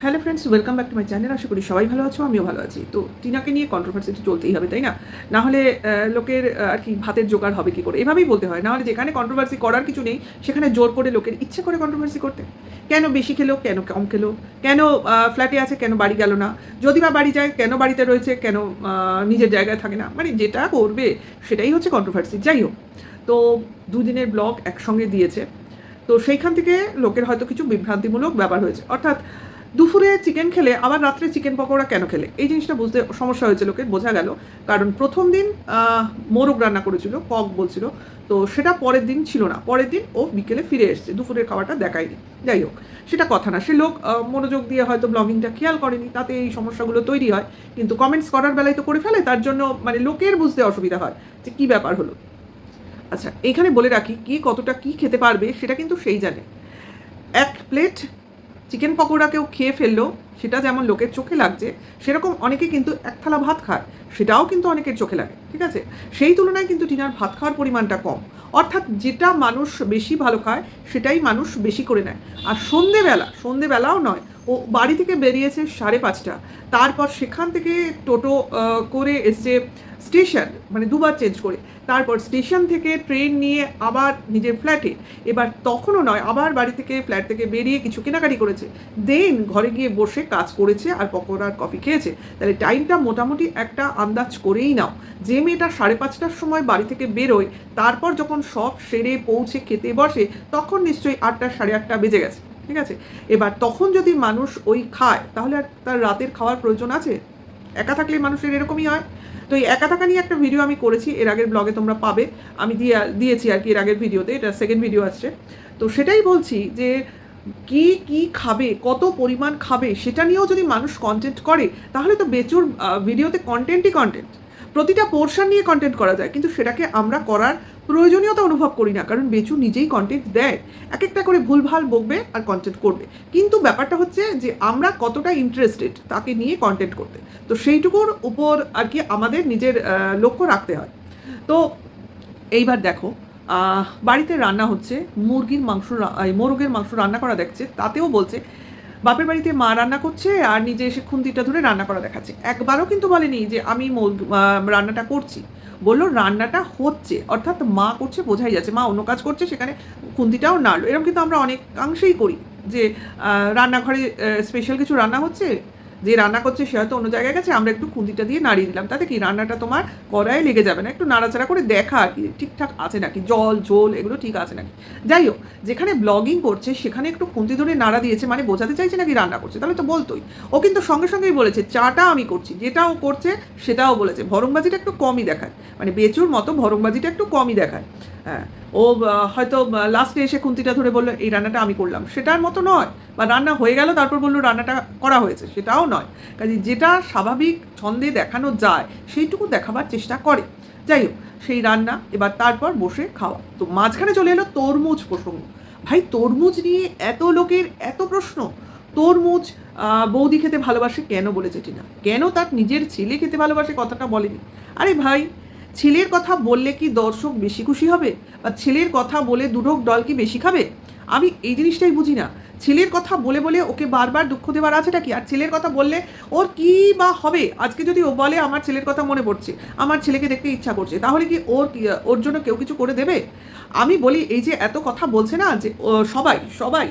Hello friends, welcome back to my channel. আশা করি সবাই ভালো আছো, আমিও ভালো আছি। তো টিনাকে নিয়ে কন্ট্রোভার্সি তো চলতেই হবে, তাই না? না হলে লোকের আর কি ভাতের জোগাড় হবে কী করে, এভাবেই বলতে হয়। না হলে যেখানে কন্ট্রোভার্সি করার কিছু নেই সেখানে জোর করে লোকের ইচ্ছে করে কন্ট্রোভার্সি করতে। কেন বেশি খেলো, কেন কম খেলো, কেন ফ্ল্যাটে আছে, কেন বাড়ি গেল না, যদি বা বাড়ি যায় কেন বাড়িতে রয়েছে, কেন নিজের জায়গায় থাকে না, মানে যেটা করবে সেটাই হচ্ছে কন্ট্রোভার্সি। যাই হোক, তো দুদিনের ব্লগ একসঙ্গে দিয়েছে, তো সেইখান থেকে লোকের হয়তো কিছু বিভ্রান্তিমূলক ব্যাপার হয়েছে। অর্থাৎ দুপুরে চিকেন খেলে আবার রাত্রে চিকেন পকোড়া কেন খেলে, এই জিনিসটা বুঝতে সমস্যা হয়েছে লোকের, বোঝা গেল। কারণ প্রথম দিন মোরগ রান্না করেছিল, কক বলছিল, তো সেটা পরের দিন ছিল না। পরের দিন ও বিকেলে ফিরে এসছে, দুপুরের খাবারটা দেখায়নি। যাই হোক, সেটা কথা না, সে লোক মনোযোগ দিয়ে হয়তো ব্লগিংটা খেয়াল করেনি, তাতে এই সমস্যাগুলো তৈরি হয়। কিন্তু কমেন্টস করার বেলায় তো করে ফেলে, তার জন্য মানে লোকের বুঝতে অসুবিধা হয় যে কী ব্যাপার হলো। আচ্ছা, এইখানে বলে রাখি, কে কতটা কী খেতে পারবে সেটা কিন্তু সেই জানে। এক প্লেট চিকেন পকোড়া কেউ খেয়ে ফেললো, সেটা যেমন লোকের চোখে লাগছে, সেরকম অনেকে কিন্তু এক থালা ভাত খায়, সেটাও কিন্তু অনেকের চোখে লাগে, ঠিক আছে? সেই তুলনায় কিন্তু টিনার ভাত খাওয়ার পরিমাণটা কম। অর্থাৎ যেটা মানুষ বেশি ভালো খায় সেটাই মানুষ বেশি করে নেয়। আর সন্ধেবেলাও নয়, ও বাড়ি থেকে বেরিয়েছে 5:30, তারপর সেখান থেকে টোটো করে এসছে স্টেশন, মানে দুবার চেঞ্জ করে, তারপর স্টেশন থেকে ট্রেন নিয়ে আবার নিজের ফ্ল্যাটে, এবার তখনও নয়, আবার বাড়ি থেকে ফ্ল্যাট থেকে বেরিয়ে কিছু কেনাকাটি করেছে, দেন ঘরে গিয়ে বসে কাজ করেছে আর পকোড়া আর কফি খেয়েছে। তাহলে টাইমটা মোটামুটি একটা আন্দাজ করেই নাও। যে মেয়েটা 5:30টার সময় বাড়ি থেকে বেরোয়, তারপর যখন সব সেরে পৌঁছে খেতে বসে, তখন নিশ্চয়ই 8টা 8:30 বেজে গেছে, ঠিক আছে? এবার তখন যদি মানুষ ওই খায়, তাহলে আর তার রাতের খাওয়ার প্রয়োজন আছে? একা থাকলে মানুষের এরকমই হয়। তো এই একা থাকা নিয়ে একটা ভিডিও আমি করেছি, এর আগের ব্লগে তোমরা পাবে, আমি দিয়েছি আর কি এর আগের ভিডিওতে, এটা সেকেন্ড ভিডিও আসছে। তো সেটাই বলছি যে কি খাবে, কত পরিমাণ খাবে, সেটা নিয়েও যদি মানুষ কন্টেন্ট করে, তাহলে তো বেচুর ভিডিওতে কন্টেন্টই কন্টেন্ট। প্রতিটা পোর্শন নিয়ে কন্টেন্ট করা যায়, কিন্তু সেটাকে আমরা করার প্রয়োজনীয়তা অনুভব করি না, কারণ বেচু নিজেই কন্টেন্ট দেয়, এক একটা করে ভুলভাল বকবে আর কন্টেন্ট করবে। কিন্তু ব্যাপারটা হচ্ছে যে আমরা কতটা ইন্টারেস্টেড তাকে নিয়ে কন্টেন্ট করতে, তো সেইটুকুর উপর আর কি আমাদের নিজের লক্ষ্য রাখতে হয়। তো এইবার দেখো, বাড়িতে রান্না হচ্ছে, মোরগের মাংস রান্না করা দেখছে, তাতেও বলছে বাপের বাড়িতে মা রান্না করছে আর নিজে এসে খুন্তিটা ধরে রান্না করা দেখাচ্ছে। একবারও কিন্তু বলেনি যে আমি রান্নাটা করছি, বললো রান্নাটা হচ্ছে, অর্থাৎ মা করছে বোঝাই যাচ্ছে, মা অন্য কাজ করছে, সেখানে খুন্তিটাও নাড়লো। এরকম কিন্তু আমরা অনেকাংশেই করি যে রান্নাঘরে স্পেশাল কিছু রান্না হচ্ছে, যে রান্না করছে সে হয়তো অন্য জায়গায় গেছে, আমরা একটু খুন্তিটা দিয়ে নাড়িয়ে দিলাম, তাতে কি রান্নাটা তোমার কড়াইয়ে লেগে যাবে না, একটু নাড়াচাড়া করে দেখা আর কি ঠিকঠাক আছে নাকি, জল ঝোল এগুলো ঠিক আছে নাকি। যাই হোক, যেখানে ব্লগিং করছে সেখানে একটু খুন্তি ধরে নাড়া দিয়েছে, মানে বোঝাতে চাইছে নাকি রান্না করছে, তাহলে তো বলতোই। ও কিন্তু সঙ্গে সঙ্গেই বলেছে চাটা আমি করছি, যেটাও করছে সেটাও বলেছে, ভরংবাজিটা একটু কমই দেখায়, মানে বেচুর মতো ভরংবাজিটা একটু কমই দেখায়। হ্যাঁ, ও হয়তো লাস্টে এসে খুন্তিটা ধরে বললো এই রান্নাটা আমি করলাম, সেটার মতো নয়। বা রান্না হয়ে গেল তারপর বললো রান্নাটা করা হয়েছে, সেটাও নয়। কাজে যেটা স্বাভাবিক ছন্দে দেখানো যায় সেইটুকু দেখাবার চেষ্টা করে। যাই হোক, সেই রান্না, এবার তারপর বসে খাওয়া, তো মাঝখানে চলে এলো তরমুজ প্রসঙ্গ। ভাই, তরমুজ নিয়ে এত লোকের এত প্রশ্ন। তরমুজ বৌদি খেতে ভালোবাসে কেন বলেছে টিনা, কেন তার নিজের ছেলে খেতে ভালোবাসে কথাটা বলেনি? আরে ভাই, ছেলের কথা বললে কি দর্শক বেশি খুশি হবে, বা ছেলের কথা বলে দুঢোক ডল কি বেশি খাবে? আমি এই জিনিসটাই বুঝি না। ছেলের কথা বলে বলে ওকে বারবার দুঃখ দেওয়ার আছেটা কি? আর ছেলের কথা বললে ওর কী বা হবে? আজকে যদি ও বলে আমার ছেলের কথা মনে পড়ছে, আমার ছেলেকে দেখতে ইচ্ছা করছে, তাহলে কি ওর জন্য কেউ কিছু করে দেবে? আমি বলি, এই যে এত কথা বলছে না, যে সবাই সবাই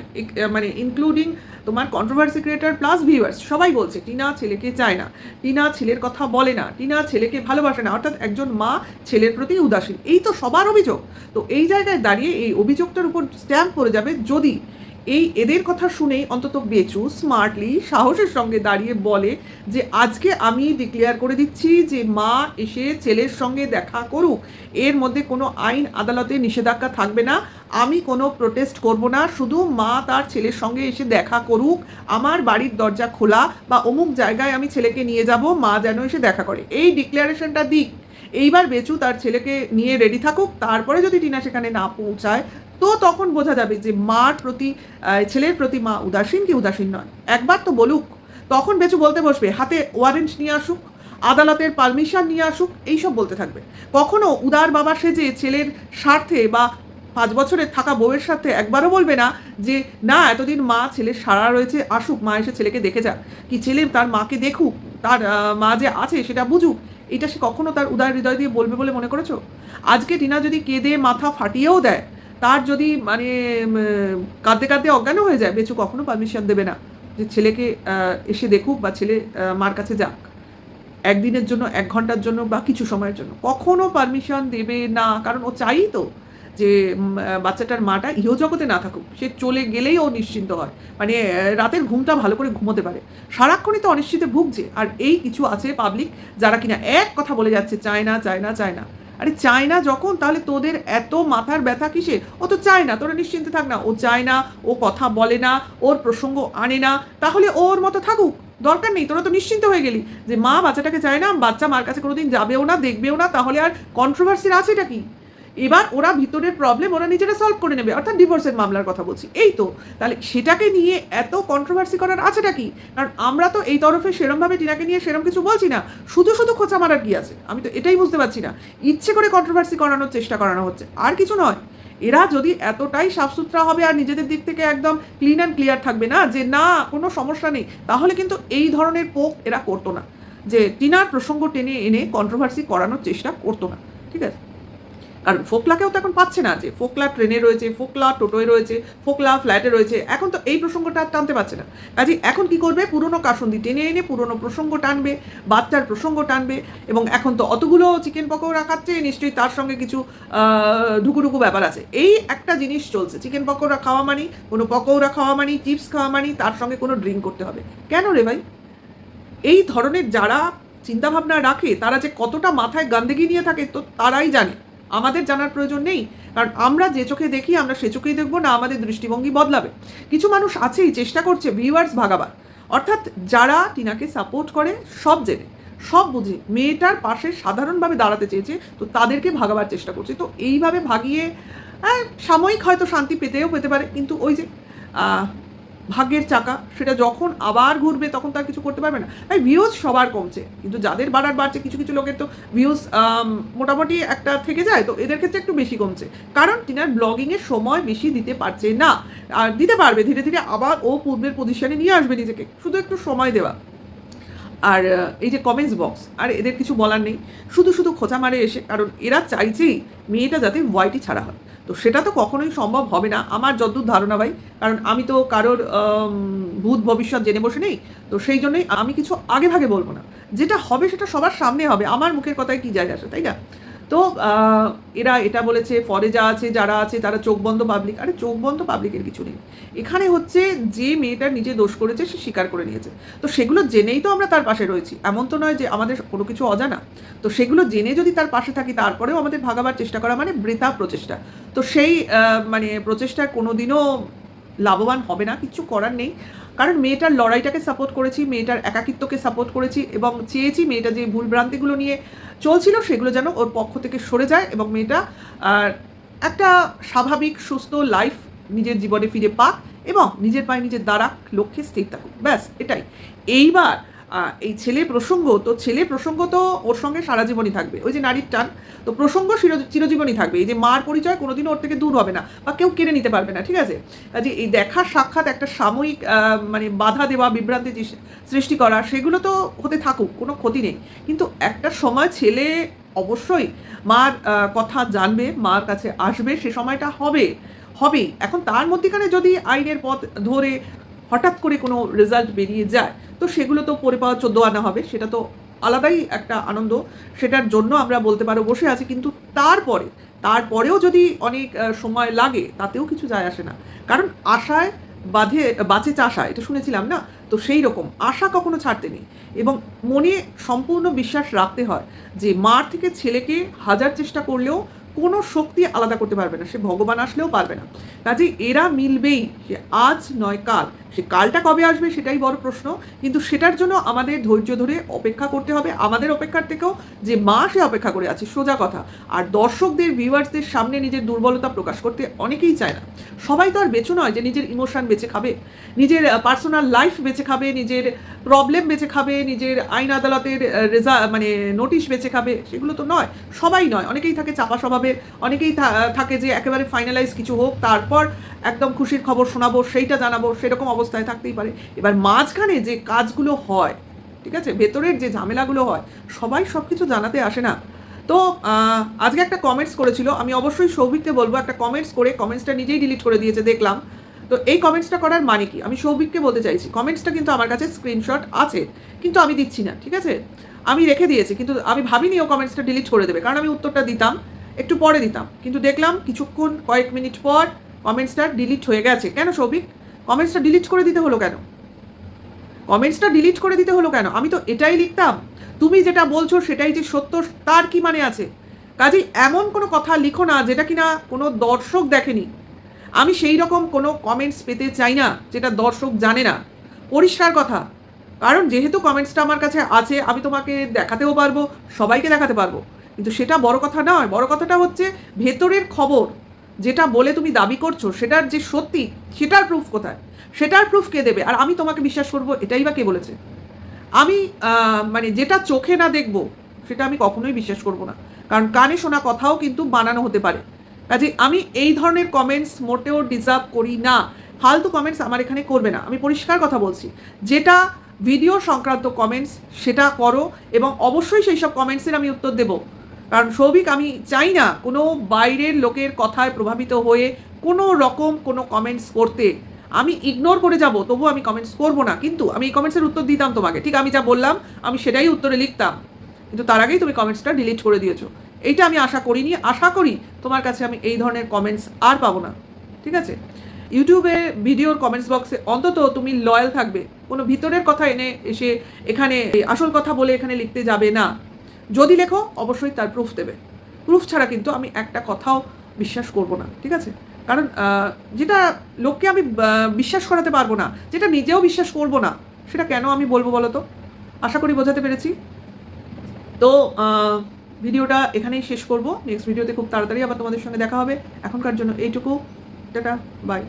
মানে ইনক্লুডিং তোমার কন্ট্রোভার্সি ক্রিয়েটার প্লাস ভিউয়ার্স, সবাই বলছে টিনা ছেলেকে চায় না, টিনা ছেলের কথা বলে না, টিনা ছেলেকে ভালোবাসে না, অর্থাৎ একজন মা ছেলের প্রতি উদাসীন, এই তো সবার অভিযোগ। তো এই জায়গায় দাঁড়িয়ে এই অভিযোগটার উপর স্ট্যাম্প পড়ে যাবে যদি এদের কথা শুনেই অন্তত বেচু স্মার্টলি সাহসের সঙ্গে দাঁড়িয়ে বলে যে আজকে আমি ডিক্লেয়ার করে দিচ্ছি যে মা এসে ছেলের সঙ্গে দেখা করুক, এর মধ্যে কোনো আইন আদালতে নিষেধাজ্ঞা থাকবে না, আমি কোনো প্রোটেস্ট করব না, শুধু মা তার ছেলের সঙ্গে এসে দেখা করুক, আমার বাড়ির দরজা খোলা, বা অমুক জায়গায় আমি ছেলেকে নিয়ে যাব, মা যেন এসে দেখা করে, এই ডিক্লারেশনটা দিক। এইবার বেচু তার ছেলেকে নিয়ে রেডি থাকুক, তারপরে যদি টিনা সেখানে না পৌঁছায়, তো তখন বোঝা যাবে যে মার প্রতি ছেলের প্রতি মা উদাসীন কি উদাসীন নয়। একবার তো বলুক, তখন বেচু বলতে বসবে, হাতে ওয়ারেন্ট নিয়ে আসুক, আদালতের পারমিশন নিয়ে আসুক, এইসব বলতে থাকবে। কখনো উদার বাবা সেজে ছেলের স্বার্থে বা 5 বছরের থাকা বউয়ের সাথে একবারও বলবে না যে না এতদিন মা ছেলের সারা রয়েছে, আসুক মা এসে ছেলেকে দেখে যাক, কি ছেলে তার মাকে দেখুক, তার মা যে আছে সেটা বুঝুক। এটা সে কখনো তার উদার হৃদয় দিয়ে বলবে বলে মনে করেছো? আজকে টিনা যদি কেঁদে মাথা ফাটিয়েও দেয়, তার যদি মানে কাঁদতে কাঁদতে অজ্ঞান হয়ে যায়, বেচু কখনো পারমিশন দেবে না যে ছেলেকে এসে দেখুক বা ছেলে মার কাছে যাক, একদিনের জন্য, 1 ঘন্টার জন্য বা কিছু সময়ের জন্য কখনো পারমিশন দেবে না। কারণ ও চাই তো যে বাচ্চাটার মাটা ইহজগতে না থাকুক, সে চলে গেলেই ও নিশ্চিন্ত হয়, মানে রাতের ঘুমটা ভালো করে ঘুমোতে পারে। সারাক্ষণই তো অনিশ্চিতে ভুগছে। আর এই কিছু আছে পাবলিক যারা কিনা এক কথা বলে যাচ্ছে চায় না চায় না চায় না। আরে চায় না যখন, তাহলে তোদের এত মাথার ব্যথা কিসের? ও তো চায় না, তোরা নিশ্চিন্তে থাক না। ও চায় না, ও কথা বলে না, ওর প্রসঙ্গ আনে না, তাহলে ওর মতো থাকুক, দরকার নেই। তোরা তো নিশ্চিন্ত হয়ে গেলি যে মা বাচ্চাটাকে চায় না, বাচ্চা মার কাছে কোনোদিন যাবেও না, দেখবেও না, তাহলে আর কন্ট্রোভার্সির আছেটা কি? এবার ওরা ভিতরের প্রবলেম ওরা নিজেরা সলভ করে নেবে, অর্থাৎ ডিভোর্সের মামলার কথা বলছি, এই তো। তাহলে সেটাকে নিয়ে এত কন্ট্রোভার্সি করার আছেটা কি? কারণ আমরা তো এই তরফে সেরমভাবে টিনাকে নিয়ে সেরম কিছু বলছি না, শুধু শুধু খোঁচা মারার কি আছে? আমি তো এটাই বুঝতে পারছি না। ইচ্ছে করে কন্ট্রোভার্সি করানোর চেষ্টা করানো হচ্ছে, আর কিছু নয়। এরা যদি এতটাই সাফসুতরা হবে আর নিজেদের দিক থেকে একদম ক্লিন অ্যান্ড ক্লিয়ার থাকবে না যে না কোনো সমস্যা নেই, তাহলে কিন্তু এই ধরনের পোক এরা করতো না, যে টিনার প্রসঙ্গ টেনে এনে কন্ট্রোভার্সি করানোর চেষ্টা করতো না। ঠিক আছে? কারণ ফোকলাকেও তো এখন পাচ্ছে না, যে ফোকলা ট্রেনে রয়েছে, ফোকলা টোটোয় রয়েছে, ফোকলা ফ্ল্যাটে রয়েছে, এখন তো এই প্রসঙ্গটা আর টানতে পারছে না। কাজে এখন কি করবে? পুরনো কাসুন্দি টেনে এনে পুরনো প্রসঙ্গ টানবে, বাচ্চার প্রসঙ্গ টানবে। এবং এখন তো অতগুলো চিকেন পকোড়া খাচ্ছে, নিশ্চয়ই তার সঙ্গে কিছু ঢুকুঢুকু ব্যাপার আছে। এই একটা জিনিস চলছে, চিকেন পকোড়া খাওয়া মানি, কোনো পকোড়া খাওয়া মানি, চিপস খাওয়া মানি, তার সঙ্গে কোনো ড্রিঙ্ক করতে হবে। কেন রে ভাই? এই ধরনের যারা চিন্তাভাবনা রাখে তারা যে কতটা মাথায় গান্দেগি নিয়ে থাকে তো তারাই জানে, আমাদের জানার প্রয়োজন নেই। কারণ আমরা যে চোখে দেখি আমরা সে চোখেই দেখবো না, আমাদের দৃষ্টিভঙ্গি বদলাবে। কিছু মানুষ আছেই চেষ্টা করছে ভিউয়ার্স ভাগাবার, অর্থাৎ যারা টিনাকে সাপোর্ট করে সব জেনে সব বুঝে মেয়েটার পাশে সাধারণভাবে দাঁড়াতে চেয়েছে, তো তাদেরকে ভাগাবার চেষ্টা করছে। তো এইভাবে ভাগিয়ে সাময়িক হয়তো শান্তি পেতে পারে, কিন্তু ওই যে ভাগ্যের চাকা, সেটা যখন আবার ঘুরবে তখন তার কিছু করতে পারবে না। তাই ভিউজ সবার কমছে, কিন্তু যাদের বাড়ছে, কিছু কিছু লোকের তো ভিউজ মোটামুটি একটা থেকে যায়, তো এদের ক্ষেত্রে একটু বেশি কমছে। কারণ টিনার ব্লগিংয়ের সময় বেশি দিতে পারছে না, আর দিতে পারবে ধীরে ধীরে, আবার ও পূর্বের পজিশনে নিয়ে আসবে নিজেকে, শুধু একটু সময় দেওয়া। আর এই যে কমেন্টস বক্স, আর এদের কিছু বলার নেই, শুধু শুধু খোঁচা মারে এসে, কারণ এরা চাইছেই মেয়েটা যাতে ওয়াইটি ছাড়া হয়। তো সেটা তো কখনোই সম্ভব হবে না আমার যতদূর ধারণা ভাই, কারণ আমি তো কারোর ভূত ভবিষ্যৎ জেনে বসে নেই। তো সেই জন্যই আমি কিছু আগে ভাগে বলবো না, যেটা হবে সেটা সবার সামনে হবে, আমার মুখের কথায় কি যায় আসে, তাই না? তো এরা এটা বলেছে ফরে যা আছে যারা আছে তারা চোখ বন্ধ পাবলিক। আরে চোখ বন্ধ পাবলিকের কিছু নেই, এখানে হচ্ছে যে মেয়েটার নিজে দোষ করেছে সে স্বীকার করে নিয়েছে, তো সেগুলো জেনেই তো আমরা তার পাশে রয়েছি, এমন তো নয় যে আমাদের কোনো কিছু অজানা। তো সেগুলো জেনে যদি তার পাশে থাকি তারপরেও আমাদের ভাগাবার চেষ্টা করা মানে বৃথা প্রচেষ্টা। তো সেই মানে প্রচেষ্টা কোনোদিনও লাভবান হবে না, কিছু করার নেই। কারণ মেয়েটার লড়াইটাকে সাপোর্ট করেছি, মেয়েটার একাকিত্বকে সাপোর্ট করেছি, এবং চেয়েছি মেয়েটা যে ভুলভ্রান্তিগুলো নিয়ে চলছিল সেগুলো যেন ওর পক্ষ থেকে সরে যায়, এবং মেয়েটা একটা স্বাভাবিক সুস্থ লাইফ নিজের জীবনে ফিরে পাক, এবং নিজের পায়ে নিজের দাঁড়াক, লক্ষ্যে স্থির থাকুক, ব্যাস এটাই। এইবার এই ছেলে প্রসঙ্গ তো ওর সঙ্গে সারা জীবনই থাকবে, ওই যে নারীর টান, তো প্রসঙ্গ চিরজীবনই থাকবে। এই যে মার পরিচয় কোনোদিনও ওর থেকে দূর হবে না, বা কেউ কেড়ে নিতে পারবে না, ঠিক আছে? যে এই দেখা সাক্ষাৎ একটা সাময়িক মানে বাধা দেওয়া, বিভ্রান্তি সৃষ্টি করা, সেগুলো তো হতে থাকুক, কোনো ক্ষতি নেই। কিন্তু একটা সময় ছেলে অবশ্যই মার কথা জানবে, মার কাছে আসবে, সে সময়টা হবেই। এখন তার মধ্যেখানে যদি আইনের পথ ধরে হঠাৎ করে কোনো রেজাল্ট বেরিয়ে যায়, তো সেগুলো তো পরে পাওয়া 14 আনা হবে, সেটা তো আলাদাই একটা আনন্দ, সেটার জন্য আমরা বলতে পারো বসে আছি। কিন্তু তারপরেও যদি অনেক সময় লাগে, তাতেও কিছু যায় আসে না। কারণ আশায় বাঁচে চাষা, এটা শুনেছিলাম না? তো সেই রকম আশা কখনো ছাড়তে নেই, এবং মনে সম্পূর্ণ বিশ্বাস রাখতে হয় যে মার থেকে ছেলেকে হাজার চেষ্টা করলেও কোনো শক্তি আলাদা করতে পারবে না, সে ভগবান আসলেও পারবে না। কাজেই এরা মিলবেই, সে আজ নয় কাল। সে কালটা কবে আসবে সেটাই বড় প্রশ্ন, কিন্তু সেটার জন্য আমাদের ধৈর্য ধরে অপেক্ষা করতে হবে। আমাদের অপেক্ষার থেকেও যে মা সে অপেক্ষা করে আছে, সোজা কথা। আর দর্শকদের, ভিউয়ার্সদের সামনে নিজের দুর্বলতা প্রকাশ করতে অনেকেই চায় না। সবাই তো আর বেঁচে নয় যে নিজের ইমোশন বেঁচে খাবে, নিজের পার্সোনাল লাইফ বেঁচে খাবে, নিজের প্রবলেম বেঁচে খাবে, নিজের আইন আদালতের মানে নোটিশ বেঁচে খাবে, সেগুলো তো নয়। সবাই নয়, অনেকেই থাকে চাপা স্বভাবের, অনেকেই থাকে যে একেবারে ফাইনালাইজ কিছু হোক তারপর একদম খুশির খবর শোনাবো, সেইটা জানাবো, সেরকম অবস্থায় থাকতেই পারে। এবার মাঝখানে যে কাজগুলো হয়, ঠিক আছে, ভেতরের যে ঝামেলাগুলো হয়, সবাই সব কিছু জানাতে আসে না। তো আজকে একটা কমেন্টস করেছিল, আমি অবশ্যই সৌভিককে বলবো, একটা কমেন্টস করে কমেন্টসটা নিজেই ডিলিট করে দিয়েছে দেখলাম। তো এই কমেন্টসটা করার মানে কি, আমি সৌভিককে বলতে চাইছি, কমেন্টসটা কিন্তু আমার কাছে স্ক্রিনশট আছে, কিন্তু আমি দিচ্ছি না, ঠিক আছে, আমি রেখে দিয়েছি, কিন্তু আমি ভাবিনি ও কমেন্টসটা ডিলিট করে দেবে, কারণ আমি উত্তরটা দিতাম, একটু পরে দিতাম, কিন্তু দেখলাম কিছুক্ষণ কয়েক মিনিট পর কমেন্টসটা ডিলিট হয়ে গেছে। কেন সৌভিক, কমেন্টসটা ডিলিট করে দিতে হলো কেন? কমেন্টসটা ডিলিট করে দিতে হলো কেন? আমি তো এটাই লিখতাম, তুমি যেটা বলছো সেটাই যে সত্য, তার কি মানে আছে? কাজেই এমন কোনো কথা লিখো না যেটা কিনা কোনো দর্শক দেখেনি। আমি সেই রকম কোনো কমেন্টস পেতে চাই না যেটা দর্শক জানে না, পরিষ্কার কথা। কারণ যেহেতু কমেন্টসটা আমার কাছে আছে, আমি তোমাকে দেখাতেও পারবো, সবাইকে দেখাতে পারবো, কিন্তু সেটা বড় কথা নয়। বড় কথাটা হচ্ছে ভেতরের খবর, যেটা বলে তুমি দাবি করছো সেটার যে সত্যি, সেটার প্রুফ কোথায়? সেটার প্রুফ কে দেবে? আর আমি তোমাকে বিশ্বাস করবো, এটাই বা কে বলেছে? আমি মানে যেটা চোখে না দেখবো সেটা আমি কখনোই বিশ্বাস করবো না, কারণ কানে শোনা কথাও কিন্তু বানানো হতে পারে। কাজে আমি এই ধরনের কমেন্টস মোটেও ডিজার্ভ করি না। ফালতু কমেন্টস আমার এখানে করবে না, আমি পরিষ্কার কথা বলছি। যেটা ভিডিও সংক্রান্ত কমেন্টস সেটা করো, এবং অবশ্যই সেই সব কমেন্টসের আমি উত্তর দেবো। কারণ সৌভিক, আমি চাই না কোনো বাইরের লোকের কথায় প্রভাবিত হয়ে কোনো রকম কোনো কমেন্টস করতে। আমি ইগনোর করে যাব, তবু আমি কমেন্টস করবো না, কিন্তু আমি এই কমেন্টসের উত্তর দিতাম তোমাকে, ঠিক আমি যা বললাম আমি সেটাই উত্তরে লিখতাম, কিন্তু তার আগেই তুমি কমেন্টসটা ডিলিট করে দিয়েছো। এইটা আমি আশা করিনি, আশা করি তোমার কাছে আমি এই ধরনের কমেন্টস আর পাবো না, ঠিক আছে? ইউটিউবে ভিডিওর কমেন্টস বক্সে অন্তত তুমি লয়াল থাকবে, কোনো ভিতরের কথা এনে এসে এখানে আসল কথা বলে এখানে লিখতে যাবে না। যদি লেখো অবশ্যই তার প্রুফ দেবে, প্রুফ ছাড়া কিন্তু আমি একটা কথাও বিশ্বাস করব না, ঠিক আছে? কারণ যেটা লোককে আমি বিশ্বাস করাতে পারবো না, যেটা নিজেও বিশ্বাস করব না, সেটা কেন আমি বলবো বলো তো? আশা করি বোঝাতে পেরেছি। তো ভিডিওটা এখানেই শেষ করব, নেক্সট ভিডিওতে খুব তাড়াতাড়ি আবার তোমাদের সঙ্গে দেখা হবে। এখনকার জন্য এইটুকু, টাটা, বাই।